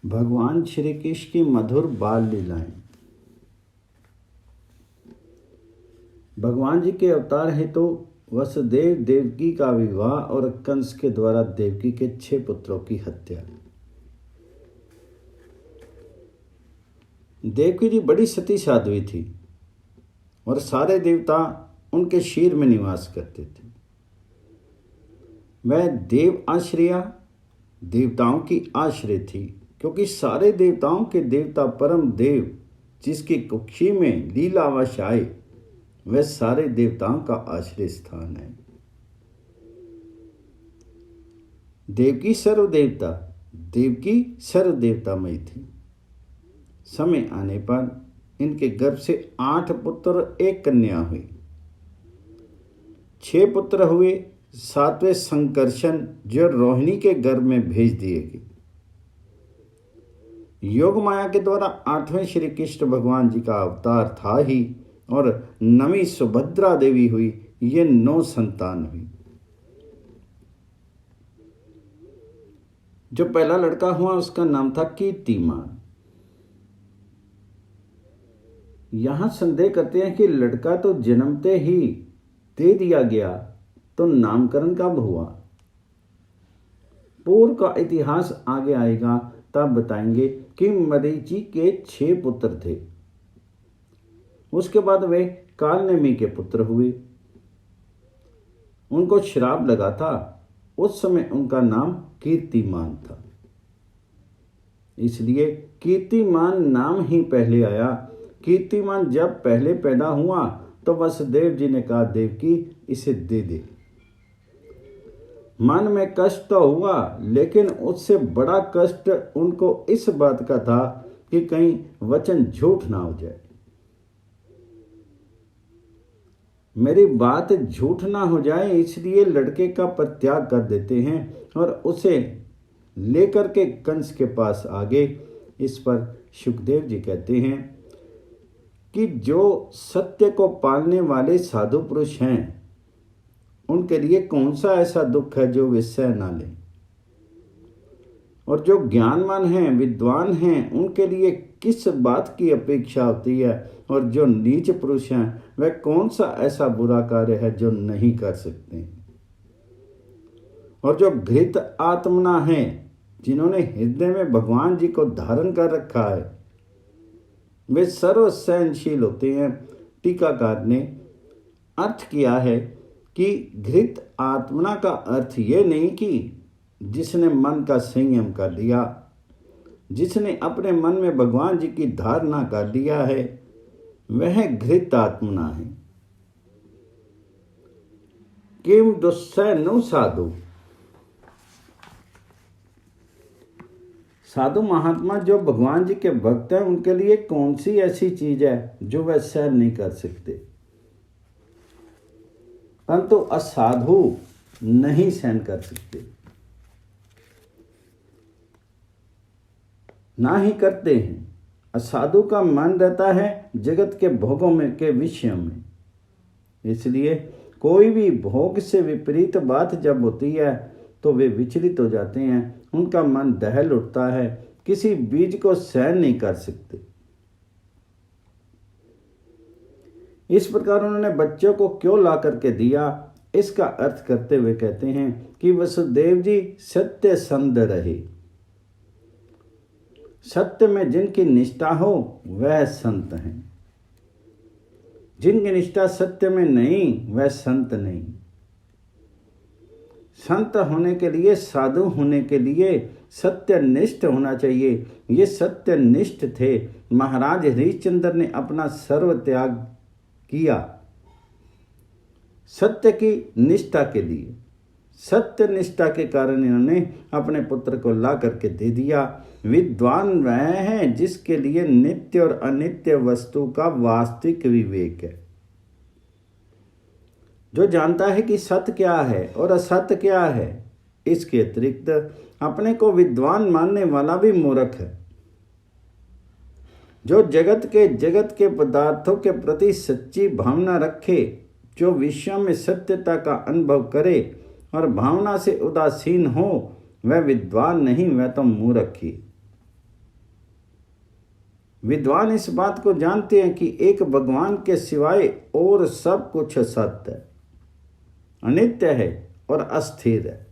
भगवान श्री कृष्ण की मधुर बाल लीलाएं। भगवान जी के अवतार हैं तो वसुदेव देवकी का विवाह और कंस के द्वारा देवकी के 6 पुत्रों की हत्या। देवकी जी बड़ी सती साध्वी थी और सारे देवता उनके शीर में निवास करते थे। वह देव आश्रया देवताओं की आश्रय थी, क्योंकि सारे देवताओं के देवता परम देव जिसकी कुक्षी में लीलावश आए वह सारे देवताओं का आश्रय स्थान है। देवकी सर्वदेवतामयी थी। समय आने पर इनके गर्भ से 8 पुत्र और 1 कन्या हुई। 6 पुत्र हुए, 7वें संकर्षण जो रोहिणी के गर्भ में भेज दिए गए। योग माया के द्वारा 8वें श्री कृष्ण भगवान जी का अवतार था ही, और 9वीं सुभद्रा देवी हुई। ये 9 संतान हुई। जो पहला लड़का हुआ उसका नाम था कीर्तिमान। यहां संदेह करते हैं कि लड़का तो जन्मते ही दे दिया गया, तो नामकरण कब हुआ? पूर्व का इतिहास आगे आएगा तब बताएंगे कि मरीचि के 6 पुत्र थे। उसके बाद वे कालनेमी के पुत्र हुए। उनको श्राप लगा था, उस समय उनका नाम कीर्तिमान था, इसलिए कीर्तिमान नाम ही पहले आया। कीर्तिमान जब पहले पैदा हुआ तो वसुदेव जी ने कहा देवकी इसे दे दे। मन में कष्ट तो हुआ, लेकिन उससे बड़ा कष्ट उनको इस बात का था कि कहीं वचन झूठ ना हो जाए। मेरी बात झूठ ना हो जाए, इसलिए लड़के का परित्याग कर देते हैं और उसे लेकर के कंस के पास आ गए। इस पर सुखदेव जी कहते हैं कि जो सत्य को पालने वाले साधु पुरुष हैं उनके लिए कौन सा ऐसा दुख है जो वे सह ना लें, और जो ज्ञानवान हैं, विद्वान हैं, उनके लिए किस बात की अपेक्षा होती है, और जो नीच पुरुष हैं वह कौन सा ऐसा बुरा कार्य है जो नहीं कर सकते। और जो घृत आत्मना हैं, जिन्होंने हृदय में भगवान जी को धारण कर रखा है, वे सर्व सहनशील होते हैं। टीकाकार ने अर्थ किया है कि घृत आत्मना का अर्थ ये नहीं कि जिसने मन का संयम कर लिया, जिसने अपने मन में भगवान जी की धारणा कर लिया है, वह घृत आत्मना है। किम दुस्सैनु साधु, साधु महात्मा जो भगवान जी के भक्त हैं उनके लिए कौन सी ऐसी चीज है जो वह सहन नहीं कर सकते, परंतु असाधु नहीं सहन कर सकते, ना ही करते हैं। असाधु का मन रहता है जगत के भोगों में के विषयों में, इसलिए कोई भी भोग से विपरीत बात जब होती है तो वे विचलित हो जाते हैं। उनका मन दहल उठता है, किसी बीज को सहन नहीं कर सकते। इस प्रकार उन्होंने बच्चों को क्यों ला करके दिया, इसका अर्थ करते हुए कहते हैं कि वसुदेव जी सत्य संध रहे। सत्य में जिनकी निष्ठा हो वह संत हैं, जिनकी निष्ठा सत्य में नहीं वह संत नहीं। संत होने के लिए, साधु होने के लिए सत्यनिष्ठ होना चाहिए। ये सत्यनिष्ठ थे। महाराज हरिश्चंद्र ने अपना सर्व त्याग किया सत्य की निष्ठा के लिए। सत्य निष्ठा के कारण इन्होंने अपने पुत्र को ला करके दे दिया। विद्वान वह है जिसके लिए नित्य और अनित्य वस्तु का वास्तविक विवेक है, जो जानता है कि सत्य क्या है और असत्य क्या है। इसके अतिरिक्त अपने को विद्वान मानने वाला भी मूर्ख है। जो जगत के पदार्थों के प्रति सच्ची भावना रखे, जो विषयों में सत्यता का अनुभव करे और भावना से उदासीन हो, वह विद्वान नहीं, वह तो मूर्ख ही। विद्वान इस बात को जानते हैं कि एक भगवान के सिवाय और सब कुछ असत्य है, अनित्य है और अस्थिर है।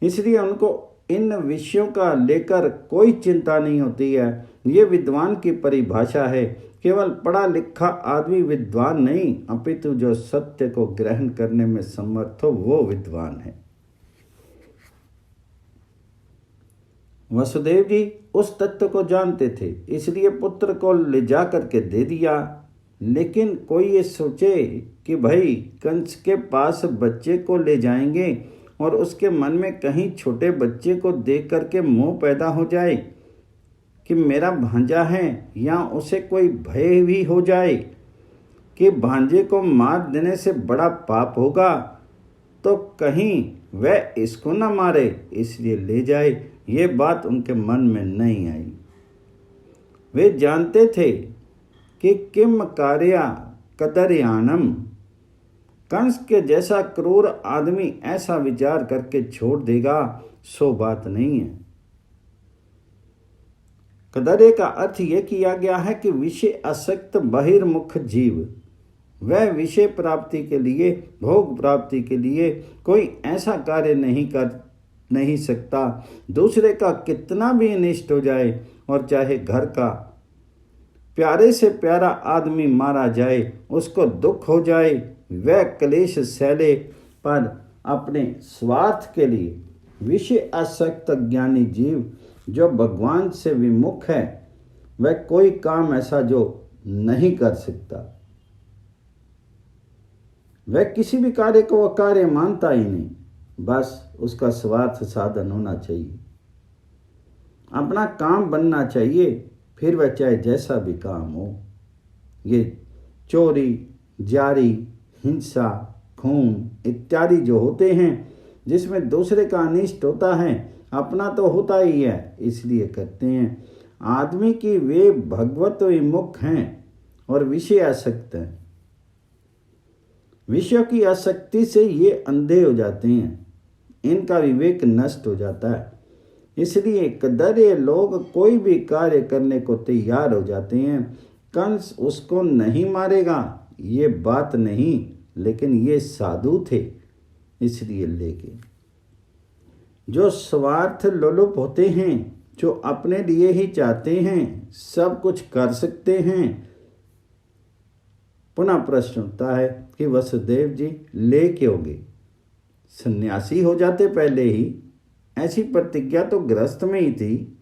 इसलिए उनको इन विषयों का लेकर कोई चिंता नहीं होती है। ये विद्वान की परिभाषा है। केवल पढ़ा लिखा आदमी विद्वान नहीं, अपितु जो सत्य को ग्रहण करने में समर्थ हो वो विद्वान है। वसुदेव जी उस तत्व को जानते थे, इसलिए पुत्र को ले जा करके दे दिया। लेकिन कोई ये सोचे कि भाई कंस के पास बच्चे को ले जाएंगे और उसके मन में कहीं छोटे बच्चे को देख करके मोह पैदा हो जाए कि मेरा भांजा है, या उसे कोई भय भी हो जाए कि भांजे को मार देने से बड़ा पाप होगा, तो कहीं वह इसको न मारे इसलिए ले जाए। ये बात उनके मन में नहीं आई। वे जानते थे कि किम कार्या कदर्यानम, कंस के जैसा क्रूर आदमी ऐसा विचार करके छोड़ देगा सो बात नहीं है। कदर्य का अर्थ यह किया गया है कि विषय आसक्त बहिर्मुख जीव, वह विषय प्राप्ति के लिए, भोग प्राप्ति के लिए कोई ऐसा कार्य नहीं सकता, दूसरे का कितना भी अनिष्ट हो जाए और चाहे घर का प्यारे से प्यारा आदमी मारा जाए, उसको दुख हो जाए, वह क्लेश सहले, पर अपने स्वार्थ के लिए विषय आसक्त ज्ञानी जीव जो भगवान से विमुख है, वह कोई काम ऐसा जो नहीं कर सकता। वह किसी भी कार्य को अकार्य मानता ही नहीं, बस उसका स्वार्थ साधन होना चाहिए, अपना काम बनना चाहिए, फिर वह चाहे जैसा भी काम हो। ये चोरी, जारी, हिंसा, खून इत्यादि जो होते हैं, जिसमें दूसरे का अनिष्ट होता है, अपना तो होता ही है, इसलिए कहते हैं आदमी की वे भगवत विमुख हैं और विषय आसक्त हैं। विषयों की आसक्ति से ये अंधे हो जाते हैं, इनका विवेक नष्ट हो जाता है। इसलिए कदर्य लोग कोई भी कार्य करने को तैयार हो जाते हैं। कंस उसको नहीं मारेगा ये बात नहीं, लेकिन ये साधु थे इसलिए लेके। जो स्वार्थ लोलुप होते हैं, जो अपने लिए ही चाहते हैं, सब कुछ कर सकते हैं। पुनः प्रश्न उठता है कि वसुदेव जी ले क्यों गए? सन्यासी हो जाते पहले ही, ऐसी प्रतिज्ञा तो गृहस्थ में ही थी।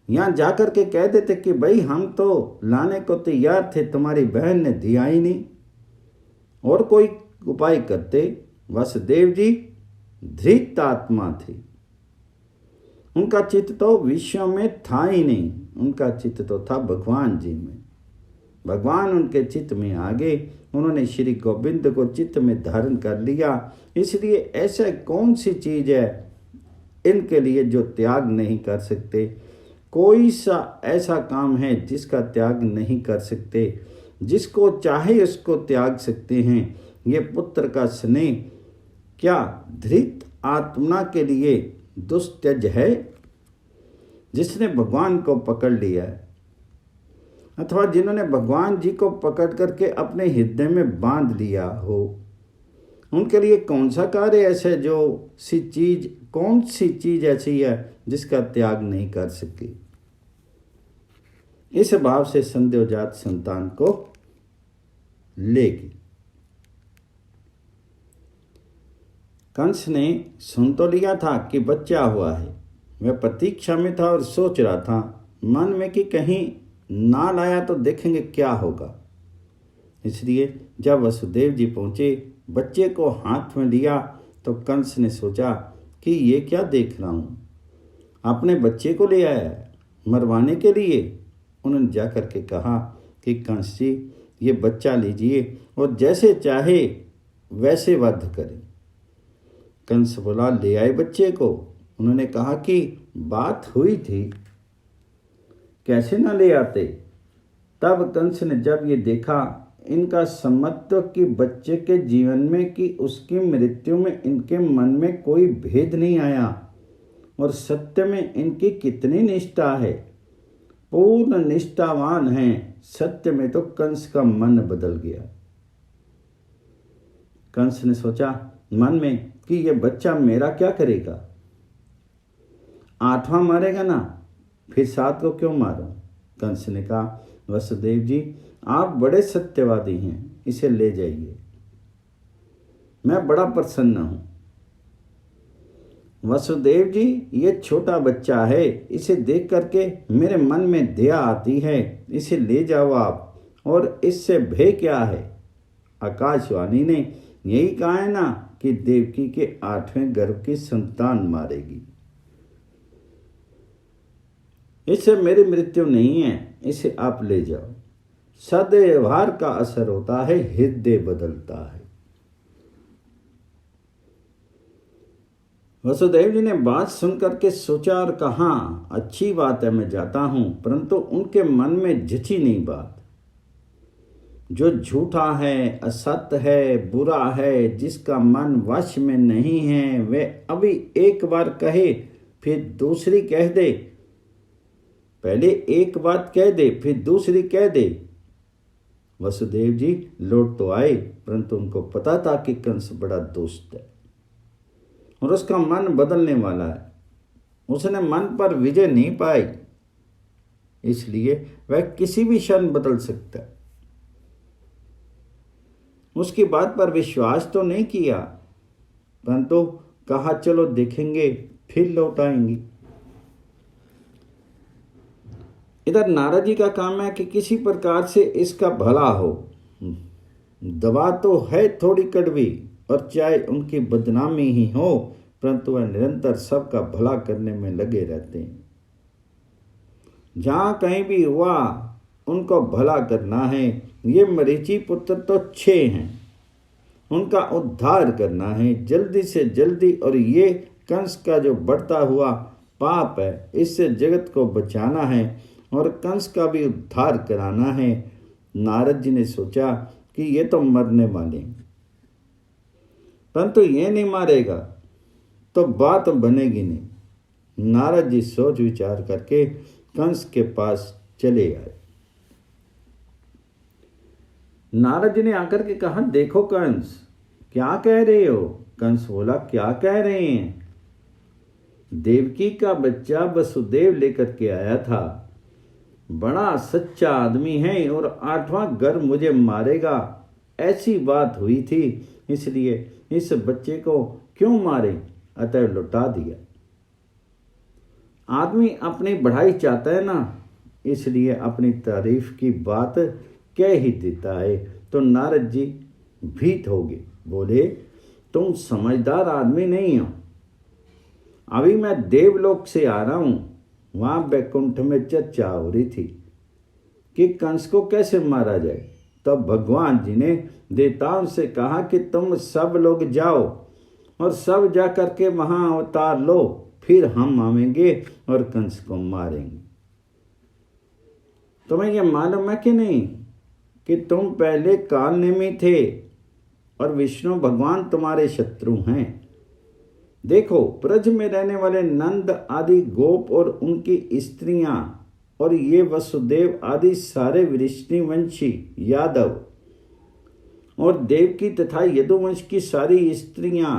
यहां जाकर के कह देते कि भाई हम तो लाने को तैयार थे, तुम्हारी बहन ने दिया ही नहीं, और कोई उपाय करते। वसुदेव जी धृत आत्मा थे, उनका चित्त तो विश्व में था ही नहीं, उनका चित्त तो था भगवान जी में। भगवान उनके चित्त में आ गए, उन्होंने श्री गोविंद को चित्त में धारण कर लिया। इसलिए ऐसा कौन सी चीज है इनके लिए जो त्याग नहीं कर सकते? कोई सा ऐसा काम है जिसका त्याग नहीं कर सकते, जिसको चाहे उसको त्याग सकते हैं। ये पुत्र का स्नेह क्या धृत आत्मा के लिए दुस्त्यज है? जिसने भगवान को पकड़ लिया है, अथवा जिन्होंने भगवान जी को पकड़ करके अपने हृदय में बांध लिया हो, उनके लिए कौन सा कार्य ऐसे कौन सी चीज ऐसी है जिसका त्याग नहीं कर सके? इस भाव से संदेहजात संतान को लेगी। कंस ने सुन तो लिया था कि बच्चा हुआ है, वह प्रतीक्षा में था और सोच रहा था मन में कि कहीं ना लाया तो देखेंगे क्या होगा। इसलिए जब वसुदेव जी पहुंचे, बच्चे को हाथ में लिया, तो कंस ने सोचा कि ये क्या देख रहा हूँ, अपने बच्चे को ले आया है मरवाने के लिए। उन्होंने जाकर के कहा कि कंस जी ये बच्चा लीजिए और जैसे चाहे वैसे वध करें। कंस बोला ले आए बच्चे को। उन्होंने कहा कि बात हुई थी, कैसे ना ले आते। तब कंस ने जब ये देखा इनका सम्मत्व कि बच्चे के जीवन में कि उसकी मृत्यु में इनके मन में कोई भेद नहीं आया, और सत्य में इनकी कितनी निष्ठा है, पूर्ण निष्ठावान हैं। सत्य में तो कंस का मन बदल गया। कंस ने सोचा मन में कि यह बच्चा मेरा क्या करेगा, 8वां मारेगा ना, फिर 7 को क्यों मारूं। कंस ने कहा वसुदेव जी आप बड़े सत्यवादी हैं, इसे ले जाइए, मैं बड़ा प्रसन्न हूं। वसुदेव जी ये छोटा बच्चा है, इसे देख करके मेरे मन में दया आती है, इसे ले जाओ आप। और इससे भय क्या है, आकाशवाणी ने यही कहा है ना कि देवकी के 8वें गर्भ की संतान मारेगी। इससे मेरी मृत्यु नहीं है, इसे आप ले जाओ। सद्व्यवहार का असर होता है, हृदय बदलता है। वसुदेव जी ने बात सुनकर के सोचा और कहा अच्छी बात है, मैं जाता हूं, परंतु उनके मन में जची नहीं बात। जो झूठा है, असत्य है, बुरा है, जिसका मन वश में नहीं है, वह अभी एक बार कहे फिर दूसरी कह दे, पहले एक बात कह दे फिर दूसरी कह दे। वसुदेव जी लौट तो आए, परंतु उनको पता था कि कंस बड़ा दुष्ट है और उसका मन बदलने वाला है। उसने मन पर विजय नहीं पाई, इसलिए वह किसी भी क्षण बदल सकता है। उसकी बात पर विश्वास तो नहीं किया, परंतु कहा चलो देखेंगे, फिर लौट आएंगी। इधर नारद जी का काम है कि किसी प्रकार से इसका भला हो। दवा तो है थोड़ी कड़वी, और चाहे उनकी बदनामी ही हो, परंतु वह निरंतर सबका भला करने में लगे रहते हैं। जहां कहीं भी हुआ उनको भला करना है। ये मरीचि पुत्र तो 6 हैं, उनका उद्धार करना है जल्दी से जल्दी। और ये कंस का जो बढ़ता हुआ पाप है, इससे जगत को बचाना है और कंस का भी उद्धार कराना है। नारद जी ने सोचा कि ये तो मरने वाले हैं, परंतु ये नहीं मारेगा तो बात बनेगी नहीं। नारद जी सोच विचार करके कंस के पास चले आए। नारद जी ने आकर के कहा देखो कंस, क्या कह रहे हो। कंस बोला क्या कह रहे हैं, देवकी का बच्चा वसुदेव लेकर के आया था, बड़ा सच्चा आदमी है और 8वां गर्भ मुझे मारेगा, ऐसी बात हुई थी, इसलिए इस बच्चे को क्यों मारे, अतः लौटा दिया। आदमी अपनी बढ़ाई चाहता है ना, इसलिए अपनी तारीफ की बात कह ही देता है। तो नारद जी भीत हो गए, बोले तुम समझदार आदमी नहीं हो। अभी मैं देवलोक से आ रहा हूं, वहां बैकुंठ में चर्चा हो रही थी कि कंस को कैसे मारा जाए। तब भगवान जी ने देवताओं से कहा कि तुम सब लोग जाओ और सब जा करके वहां अवतार लो, फिर हम आवेंगे और कंस को मारेंगे। तुम्हें यह मालूम है कि नहीं कि तुम पहले कालनेमी थे और विष्णु भगवान तुम्हारे शत्रु हैं। देखो ब्रज में रहने वाले नंद आदि गोप और उनकी स्त्रियां और ये वसुदेव आदि सारे वृष्णिवंशी यादव और देवकी तथा यदुवंश की सारी स्त्रियां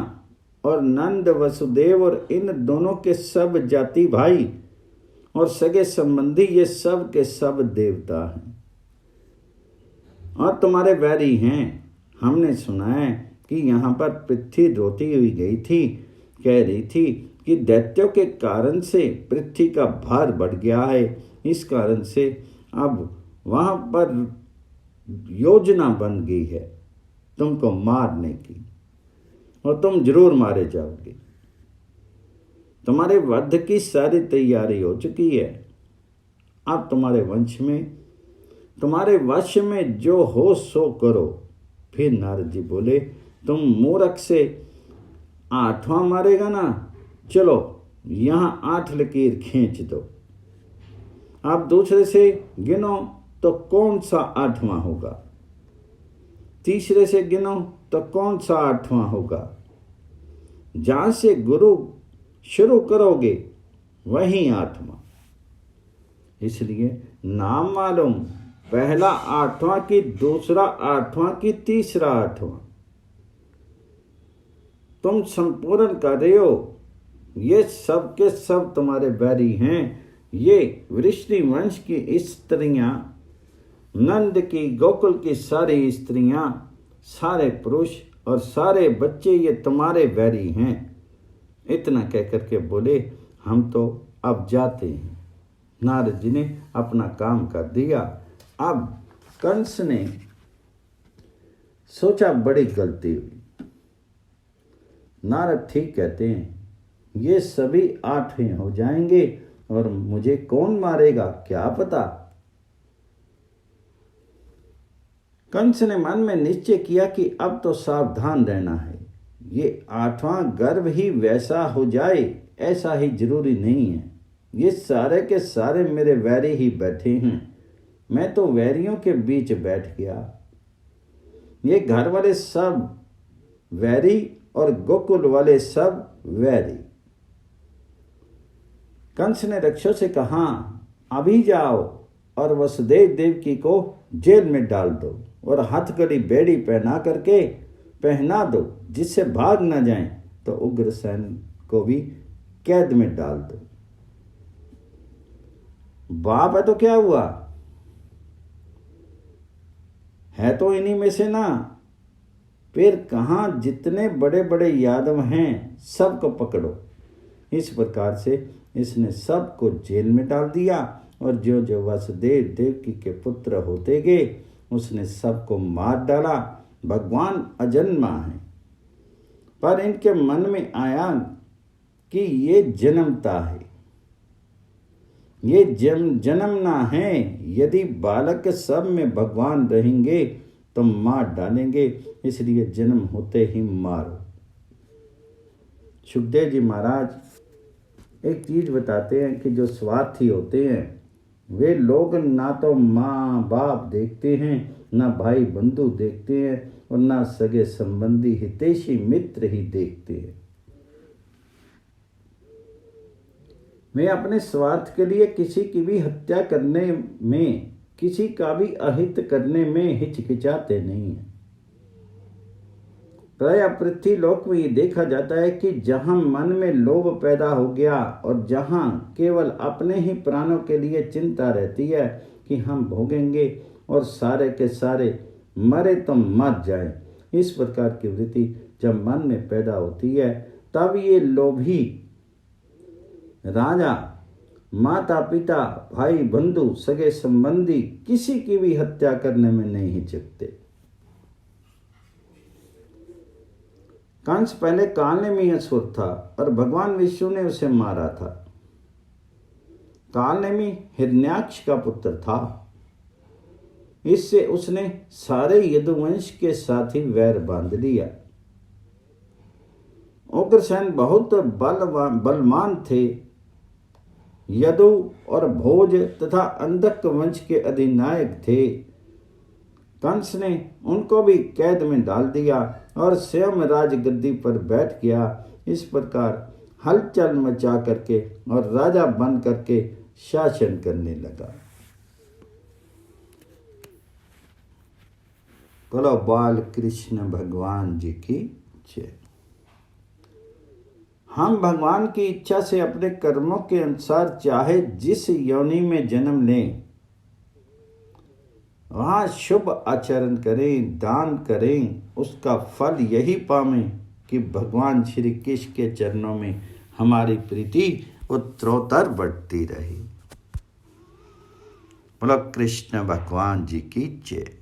और नंद वसुदेव और इन दोनों के सब जाति भाई और सगे संबंधी, ये सब के सब देवता हैं और तुम्हारे वैरी हैं। हमने सुना है कि यहाँ पर पृथ्वी रोती हुई गई थी, कह रही थी कि दैत्यों के कारण से पृथ्वी का भार बढ़ गया है, इस कारण से अब वहाँ पर योजना बन गई है तुमको मारने की और तुम जरूर मारे जाओगे। तुम्हारे वध की सारी तैयारी हो चुकी है। अब तुम्हारे वंश में, तुम्हारे वश में जो हो सो करो। फिर नारद जी बोले तुम मूर्ख से 8वां मारेगा ना, चलो यहाँ 8 लकीर खींच दो। आप दूसरे से गिनो तो कौन सा 8वां होगा, तीसरे से गिनो तो कौन सा 8वां होगा। जहां से गुरु शुरू करोगे वही 8वां। इसलिए नाम मालूम, पहला 8वां की दूसरा 8वां की तीसरा 8वां। तुम संपूर्ण कर रहे हो। ये सब के सब तुम्हारे बैरी हैं। ये वृष्णि वंश की स्त्रियां, नंद की गोकुल की सारी स्त्रियां, सारे पुरुष और सारे बच्चे ये तुम्हारे बैरी हैं। इतना कहकर के बोले हम तो अब जाते हैं। नारद जी ने अपना काम कर दिया। अब कंस ने सोचा बड़ी गलती हुई। नारद ठीक कहते हैं, ये सभी 8वें हो जाएंगे और मुझे कौन मारेगा क्या पता। कंस ने मन में निश्चय किया कि अब तो सावधान रहना है। ये 8वां गर्भ ही वैसा हो जाए ऐसा ही जरूरी नहीं है। ये सारे के सारे मेरे वैरी ही बैठे हैं। मैं तो वैरियों के बीच बैठ गया। ये घर वाले सब वैरी और गोकुल वाले सब वैरी। कंस ने रक्षों से कहा, अभी जाओ और वसुदेव देवकी को जेल में डाल दो और हथकड़ी बेड़ी पहना दो, जिससे भाग न जाएं। तो उग्रसेन को भी कैद में डाल दो। बाप है तो क्या हुआ, है तो इन्हीं में से ना। फिर कहाँ जितने बड़े बड़े यादव हैं सबको पकड़ो। इस प्रकार से इसने सबको जेल में डाल दिया और जो जो वसुदेव देवकी के पुत्र होते गए उसने सबको मार डाला। भगवान अजन्मा है, पर इनके मन में आया कि ये जन्मता है, ये जन्मना है। यदि बालक सब में भगवान रहेंगे तो मार डालेंगे, इसलिए जन्म होते ही मारो। सुखदेव जी महाराज एक चीज बताते हैं कि जो स्वार्थी होते हैं वे लोग ना तो माँ बाप देखते हैं, ना भाई बंधु देखते हैं और ना सगे संबंधी हितैषी मित्र ही देखते हैं। वे अपने स्वार्थ के लिए किसी की भी हत्या करने में, किसी का भी अहित करने में हिचकिचाते नहीं हैं। प्राय पृथ्वी लोक में ये देखा जाता है कि जहां मन में लोभ पैदा हो गया और जहां केवल अपने ही प्राणों के लिए चिंता रहती है कि हम भोगेंगे और सारे के सारे मरे तो मर जाए, इस प्रकार की वृत्ति जब मन में पैदा होती है तब ये लोभी राजा, माता पिता, भाई बंधु, सगे संबंधी किसी की भी हत्या करने में नहीं हिचकते। कंस पहले कालनेमी असुर था और भगवान विष्णु ने उसे मारा था। कालनेमी हिरण्याक्ष का पुत्र था। इससे उसने सारे यदुवंश के साथ ही वैर बांध लिया। उग्रसेन बहुत बलवान थे। यदु और भोज तथा अंधक वंश के अधिनायक थे। कंस ने उनको भी कैद में डाल दिया और स्वयं राजगद्दी पर बैठ गया। इस प्रकार हलचल मचा करके और राजा बन करके शासन करने लगा। बोलो बाल कृष्ण भगवान जी की जय। हम भगवान की इच्छा से अपने कर्मों के अनुसार चाहे जिस योनि में जन्म लें, वहाँ शुभ आचरण करें, दान करें, उसका फल यही पावें कि भगवान श्री कृष्ण के चरणों में हमारी प्रीति उत्तरोत्तर बढ़ती रहे। बोलो कृष्ण भगवान जी की जय।